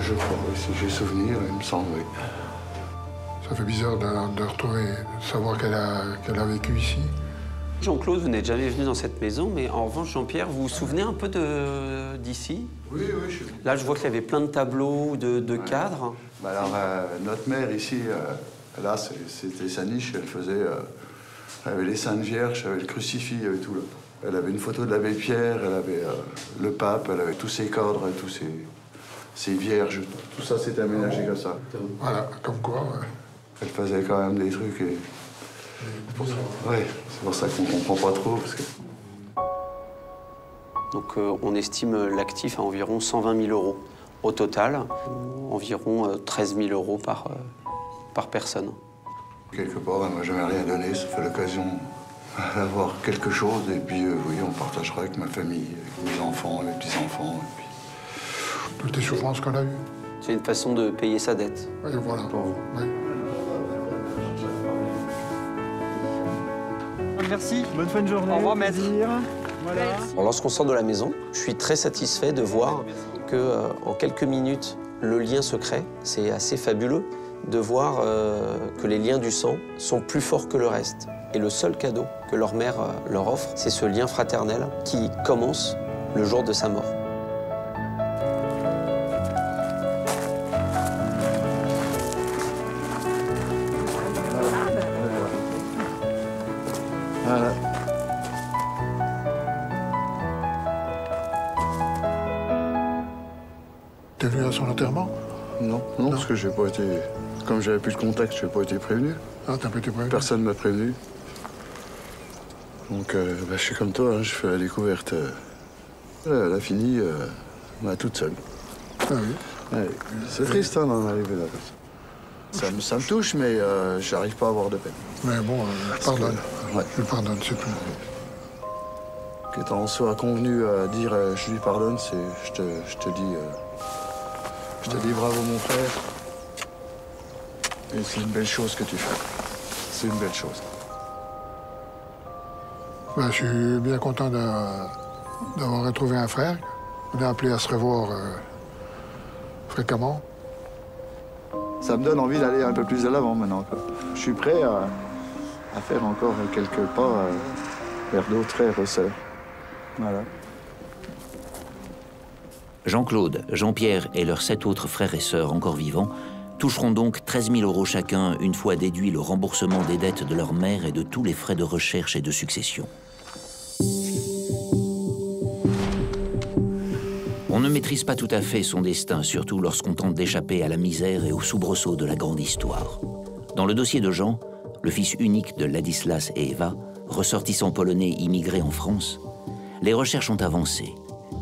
Je crois, oui, si j'ai souvenir, il me semble, oui. Ça fait bizarre de retrouver, de savoir qu'elle a vécu ici. Jean-Claude, vous n'êtes jamais venu dans cette maison, mais en revanche, Jean-Pierre, vous vous souvenez un peu d'ici? Oui, oui, je suis venu. Là, je vois qu'il y avait plein de tableaux, de cadres. Bah alors, notre mère, ici, là, c'était sa niche, elle faisait... elle avait les Saintes Vierges, elle avait le crucifix, il y avait tout là. Elle avait une photo de l'abbé Pierre, elle avait le pape, elle avait tous ses cadres, tous ses vierges. Tout ça s'était aménagé comme ça. Voilà, comme quoi, ouais. Elle faisait quand même des trucs et... Ouais, c'est pour ça qu'on comprend pas trop, parce que... Donc on estime l'actif à environ 120 000 € au total, environ 13 000 € par personne. Quelque part, elle m'a jamais rien donné, ça fait l'occasion d'avoir quelque chose, et puis oui, on partagera avec ma famille, avec mes enfants, mes petits-enfants, et puis... Toutes les souffrances qu'on a eues. C'est une façon de payer sa dette. Oui, voilà. Oui. Merci, bonne fin de journée. Au revoir, maître. Voilà. Lorsqu'on sort de la maison, je suis très satisfait de voir que en quelques minutes, le lien se crée. C'est assez fabuleux de voir que les liens du sang sont plus forts que le reste. Et le seul cadeau que leur mère leur offre, c'est ce lien fraternel qui commence le jour de sa mort. T'es venu à son enterrement? Non, parce que j'ai pas été... Comme j'avais plus de contact, je n'ai pas été prévenu. Ah, t'as pas été prévenu? Personne ne m'a prévenu. Donc, je suis comme toi, hein, je fais la découverte. Elle a fini toute seule. Ah oui? Ouais, c'est triste d'en arriver là. Ça me touche, mais j'arrive pas à avoir de peine. Mais bon, je pardonne. Ouais. Je pardonne, c'est tout. Que t'en sois convenu à dire je lui pardonne, c'est je te dis bravo mon frère. Et c'est une belle chose que tu fais. C'est une belle chose. Ben, je suis bien content d'avoir retrouvé un frère. On est appelé à se revoir fréquemment. Ça me donne envie d'aller un peu plus de l'avant maintenant, quoi. Je suis prêt à faire encore quelques pas vers d'autres frères et sœurs. Voilà. Jean-Claude, Jean-Pierre et leurs 7 autres frères et sœurs encore vivants toucheront donc 13 000 € chacun une fois déduit le remboursement des dettes de leur mère et de tous les frais de recherche et de succession. On ne maîtrise pas tout à fait son destin, surtout lorsqu'on tente d'échapper à la misère et aux soubresauts de la grande histoire. Dans le dossier de Jean, le fils unique de Ladislas et Eva, ressortissant polonais immigré en France, les recherches ont avancé.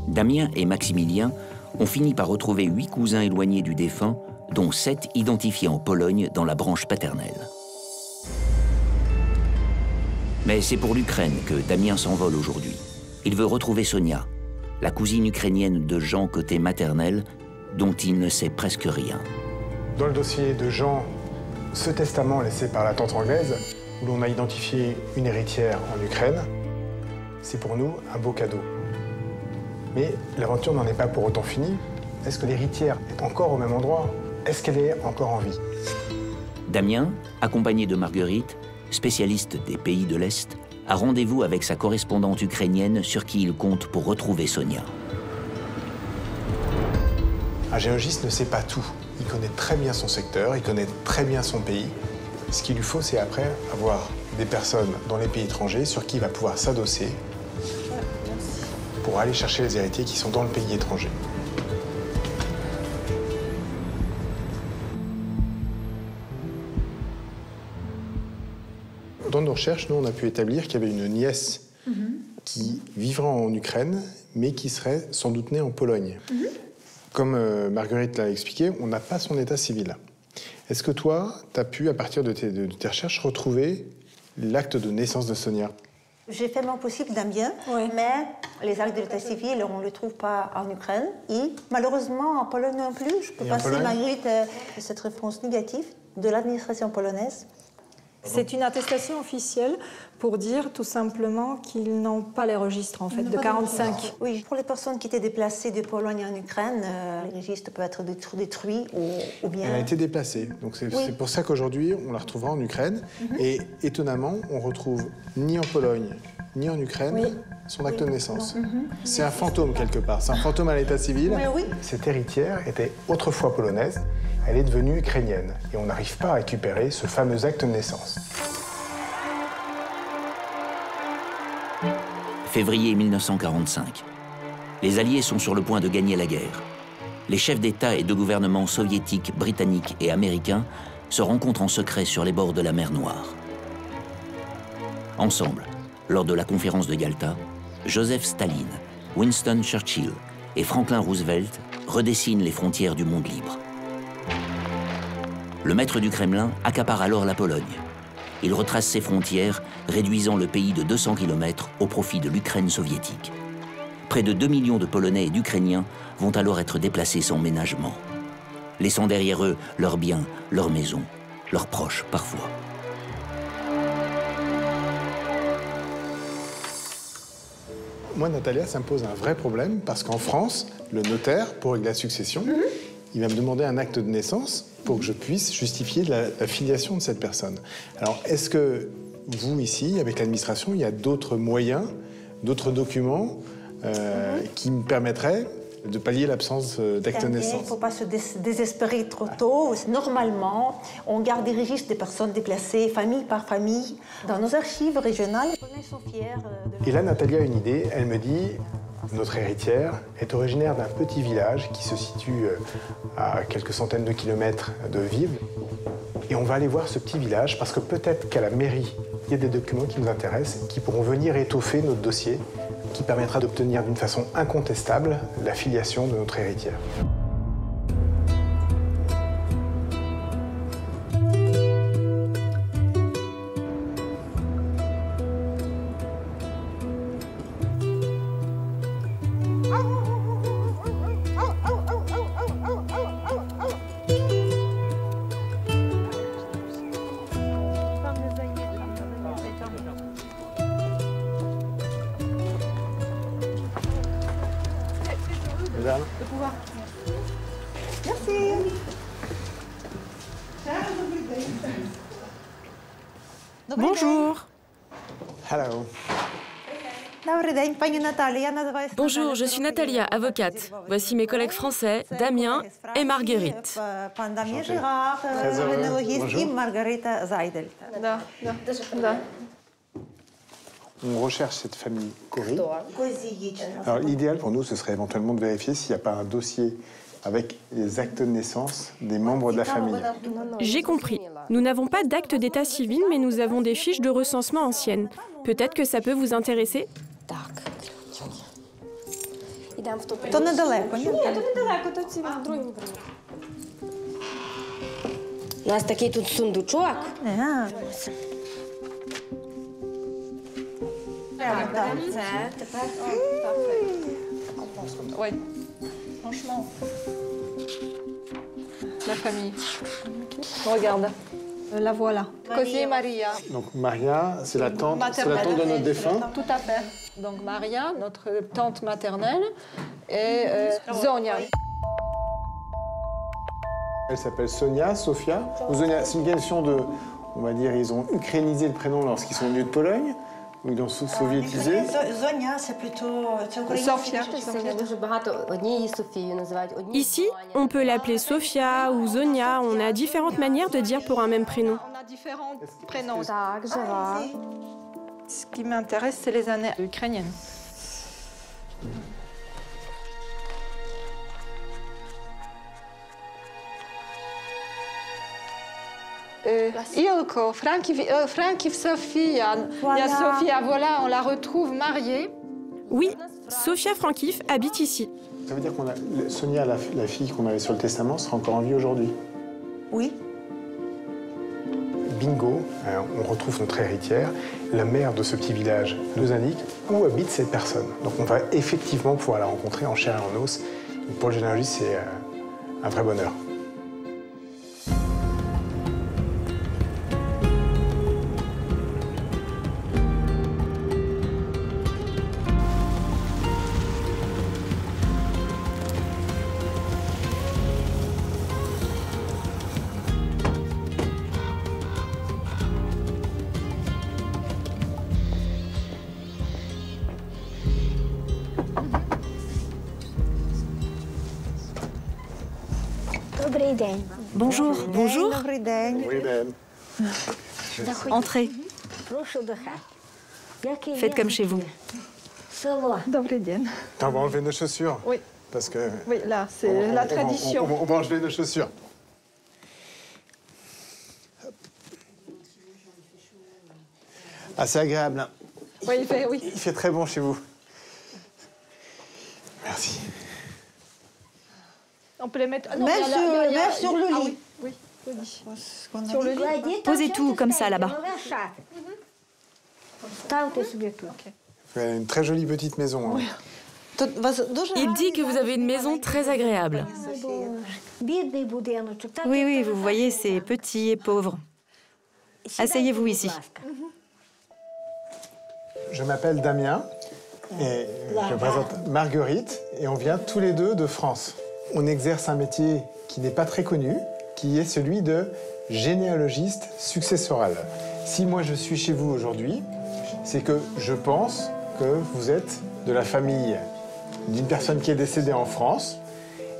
Damien et Maximilien ont fini par retrouver 8 cousins éloignés du défunt, dont 7 identifiés en Pologne dans la branche paternelle. Mais c'est pour l'Ukraine que Damien s'envole aujourd'hui. Il veut retrouver Sonia, la cousine ukrainienne de Jean côté maternel, dont il ne sait presque rien. Dans le dossier de Jean, ce testament laissé par la tante anglaise, où l'on a identifié une héritière en Ukraine, c'est pour nous un beau cadeau. Mais l'aventure n'en est pas pour autant finie, Est-ce que l'héritière est encore au même endroit? Est-ce qu'elle est encore en vie? Damien, accompagné de Marguerite, spécialiste des pays de l'Est, a rendez-vous avec sa correspondante ukrainienne sur qui il compte pour retrouver Sonia. Un géologiste ne sait pas tout. Il connaît très bien son secteur, il connaît très bien son pays. Ce qu'il lui faut, c'est après avoir des personnes dans les pays étrangers sur qui il va pouvoir s'adosser pour aller chercher les héritiers qui sont dans le pays étranger. Dans nos recherches, nous, on a pu établir qu'il y avait une nièce qui vivrait en Ukraine, mais qui serait sans doute née en Pologne. Comme Marguerite l'a expliqué, on n'a pas son état civil. Est-ce que toi, tu as pu, à partir de tes recherches, retrouver l'acte de naissance de Sonia? J'ai fait mon possible, Damien, mais les actes de l'état civil, on ne les trouve pas en Ukraine. Et malheureusement, en Pologne non plus. Je peux passer, Marguerite, cette réponse négative de l'administration polonaise. C'est une attestation officielle pour dire tout simplement qu'ils n'ont pas les registres en fait, de 45. Oui, pour les personnes qui étaient déplacées de Pologne en Ukraine, les registres peuvent être détruits ou bien... Elle a été déplacée, donc c'est pour ça qu'aujourd'hui on la retrouvera en Ukraine. Et étonnamment, on retrouve ni en Pologne, ni en Ukraine son acte de naissance. C'est un fantôme quelque part, c'est un fantôme à l'état civil. Cette héritière était autrefois polonaise. Elle est devenue ukrainienne et on n'arrive pas à récupérer ce fameux acte de naissance. Février 1945. Les Alliés sont sur le point de gagner la guerre. Les chefs d'État et de gouvernement soviétiques, britanniques et américains se rencontrent en secret sur les bords de la mer Noire. Ensemble, lors de la conférence de Yalta, Joseph Staline, Winston Churchill et Franklin Roosevelt redessinent les frontières du monde libre. Le maître du Kremlin accapare alors la Pologne. Il retrace ses frontières, réduisant le pays de 200 km au profit de l'Ukraine soviétique. Près de 2 millions de Polonais et d'Ukrainiens vont alors être déplacés sans ménagement, laissant derrière eux leurs biens, leurs maisons, leurs proches parfois. Moi, Natalia, ça me pose un vrai problème parce qu'en France, le notaire, pour régler la succession, il va me demander un acte de naissance pour que je puisse justifier la filiation de cette personne. Alors, est-ce que vous, ici, avec l'administration, il y a d'autres moyens, d'autres documents qui me permettraient de pallier l'absence d'acte de naissance? Il ne faut pas se désespérer trop tôt. Normalement, on garde des registres des personnes déplacées, famille par famille. Dans nos archives régionales, les Polonais sont fiers de... Et là, Natalia a une idée. Elle me dit... Notre héritière est originaire d'un petit village qui se situe à quelques centaines de kilomètres de Lviv. Et on va aller voir ce petit village parce que peut-être qu'à la mairie, il y a des documents qui nous intéressent, qui pourront venir étoffer notre dossier, qui permettra d'obtenir d'une façon incontestable la filiation de notre héritière. De pouvoir. Merci. Bonjour. Hello. Bonjour, je suis Natalia, avocate. Voici mes collègues français, Damien et Marguerite. Très heureux. On recherche cette famille Cori. Alors l'idéal pour nous, ce serait éventuellement de vérifier s'il n'y a pas un dossier avec les actes de naissance des membres de la famille. J'ai compris. Nous n'avons pas d'acte d'état civil, mais nous avons des fiches de recensement anciennes. Peut-être que ça peut vous intéresser? To nedaлеко. Ні, то недалеко, то ці в другому. У нас такий тут сундучок. Oui, franchement. La famille. Regarde, la voilà. Così Maria. Donc Maria, c'est la tante de notre défunt. Tout à fait. Donc Maria, notre tante maternelle, et Zonia. Elle s'appelle Sonia, Sofia. Ou Zonia, c'est une question de, on va dire, ils ont ukrainisé le prénom lorsqu'ils sont venus de Pologne, ou ils l'ont soviétisé. Zonia, c'est plutôt... Sofia. Ici, on peut l'appeler Sofia ou Zonia. On a différentes manières de dire pour un même prénom. On a différents prénoms. Ce qui m'intéresse, c'est les années ukrainiennes. Ilko, Frankiv Sofia. Il y a Sofia, voilà, on la retrouve mariée. Oui, Sofia Frankiv habite ici. Ça veut dire qu'on a Sonia, la fille qu'on avait sur le testament, sera encore en vie aujourd'hui? Oui. Bingo, on retrouve notre héritière. La mère de ce petit village nous indique où habite cette personne. Donc on va effectivement pouvoir la rencontrer en chair et en os. Donc pour le généalogiste, c'est un vrai bonheur. Bonjour. Bonjour. Entrez. Faites comme chez vous. On va enlever nos chaussures. Oui. Parce que... Oui, là, c'est la tradition. On va enlever nos chaussures. Ah, c'est agréable. Hein. Oui, oui. Il fait très bon chez vous. Merci. On peut les mettre... Non, même sur le lit. Oui, sur le lit. Posez tout comme ça, là-bas. Vous avez une très jolie petite maison. Hein. Il dit que vous avez une maison très agréable. Oui, vous voyez, c'est petit et pauvre. Asseyez-vous ici. Je m'appelle Damien et je présente Marguerite et on vient tous les deux de France. On exerce un métier qui n'est pas très connu, qui est celui de généalogiste successoral. Si moi je suis chez vous aujourd'hui, c'est que je pense que vous êtes de la famille d'une personne qui est décédée en France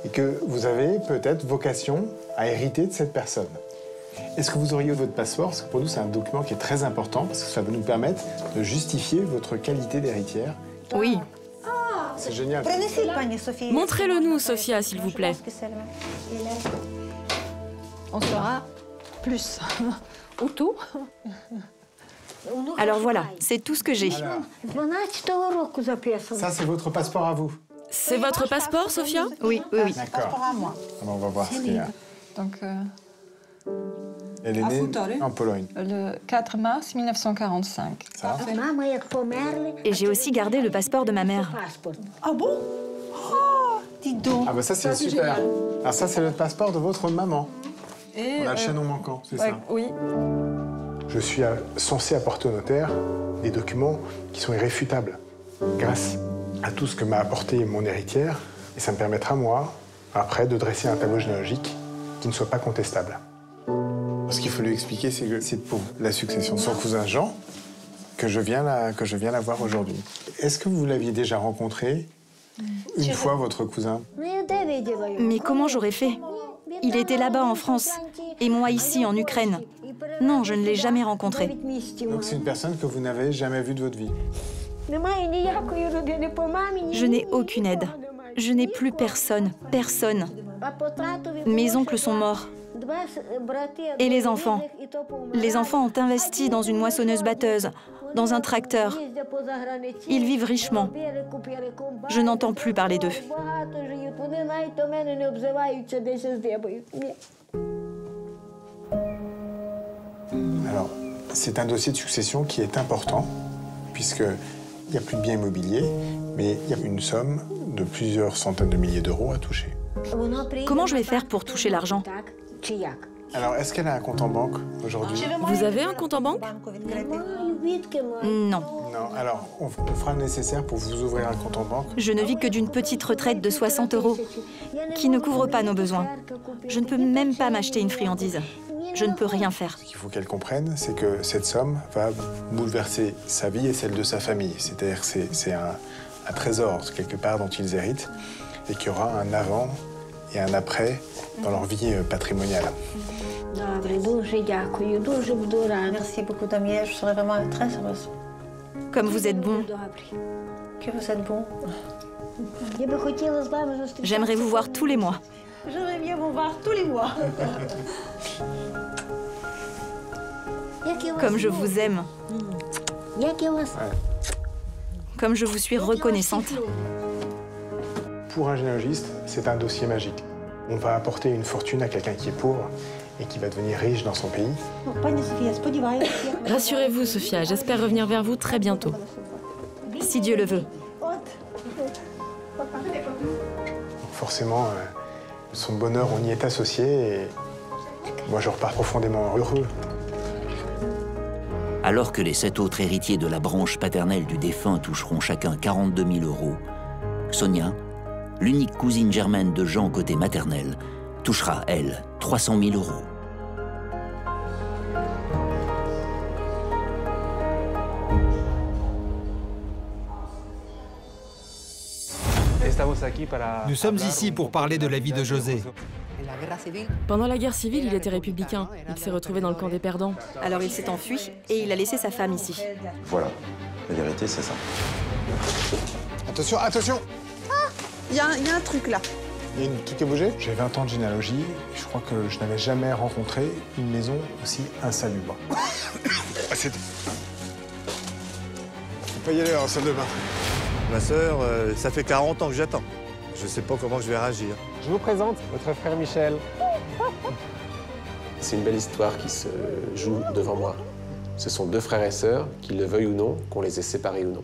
et que vous avez peut-être vocation à hériter de cette personne. Est-ce que vous auriez votre passeport? Parce que pour nous, c'est un document qui est très important parce que ça va nous permettre de justifier votre qualité d'héritière. Oui. C'est génial. Montrez-le nous, Sofia, s'il vous plaît. On saura plus. Ou tout. Alors voilà, c'est tout ce que j'ai. Ça, c'est votre passeport à vous. C'est votre passeport, Sofia? Oui. D'accord. moi. Alors, on va voir ce qu'il y a. Donc, elle est née en Pologne. Le 4 mars 1945. Ça. Et j'ai aussi gardé le passeport de ma mère. Ah bon? Oh, dis donc. Ah bah ça, c'est super. Alors ça, c'est le passeport de votre maman. Et on a le chaînon manquant, c'est ça? Oui. Je suis censé apporter au notaire des documents qui sont irréfutables grâce à tout ce que m'a apporté mon héritière. Et ça me permettra, moi, après, de dresser un tableau généalogique qui ne soit pas contestable. Ce qu'il faut lui expliquer, c'est que c'est pour la succession de son cousin Jean que je viens la voir aujourd'hui. Est-ce que vous l'aviez déjà rencontré une fois, votre cousin? Mais comment j'aurais fait? Il était là-bas en France, et moi ici, en Ukraine. Non, je ne l'ai jamais rencontré. Donc c'est une personne que vous n'avez jamais vue de votre vie? Je n'ai aucune aide. Je n'ai plus personne. Mes oncles sont morts. Et les enfants? Les enfants ont investi dans une moissonneuse-batteuse, dans un tracteur. Ils vivent richement. Je n'entends plus parler d'eux. Alors, c'est un dossier de succession qui est important, puisqu'il n'y a plus de biens immobiliers, mais il y a une somme de plusieurs centaines de milliers d'euros à toucher. Comment je vais faire pour toucher l'argent? Alors, est-ce qu'elle a un compte en banque aujourd'hui? Vous avez un compte en banque? Non. Non, alors on fera le nécessaire pour vous ouvrir un compte en banque. Je ne vis que d'une petite retraite de 60 € qui ne couvre pas nos besoins. Je ne peux même pas m'acheter une friandise. Je ne peux rien faire. Ce qu'il faut qu'elle comprenne, c'est que cette somme va bouleverser sa vie et celle de sa famille. C'est-à-dire que c'est un trésor, quelque part, dont ils héritent, et qu'il y aura un avant et un après dans leur vie patrimoniale. Merci beaucoup, Damien. Je serais vraiment très heureuse. Comme vous êtes bon. Que vous êtes bon. J'aimerais vous voir tous les mois. J'aimerais bien vous voir tous les mois. Comme je vous aime. Comme je vous suis reconnaissante. Pour un généalogiste, c'est un dossier magique. On va apporter une fortune à quelqu'un qui est pauvre et qui va devenir riche dans son pays. Rassurez-vous, Sophia, j'espère revenir vers vous très bientôt. Si Dieu le veut. Forcément, son bonheur, on y est associé et moi, je repars profondément heureux. Alors que les 7 autres héritiers de la branche paternelle du défunt toucheront chacun 42 000 €, Sonia, l'unique cousine germaine de Jean côté maternel, touchera, elle, 300 000 €. Nous sommes ici pour parler de la vie de José. Pendant la guerre civile, il était républicain. Il s'est retrouvé dans le camp des perdants. Alors il s'est enfui et il a laissé sa femme ici. Voilà, la vérité, c'est ça. Attention, attention! Il y a un truc là. Il y a un truc qui a bougé? J'ai 20 ans de généalogie et je crois que je n'avais jamais rencontré une maison aussi insalubre. On peut y aller en salle de bain. Ma sœur, ça fait 40 ans que j'attends. Je ne sais pas comment je vais réagir. Je vous présente votre frère Michel. C'est une belle histoire qui se joue devant moi. Ce sont deux frères et sœurs, qu'ils le veuillent ou non, qu'on les ait séparés ou non.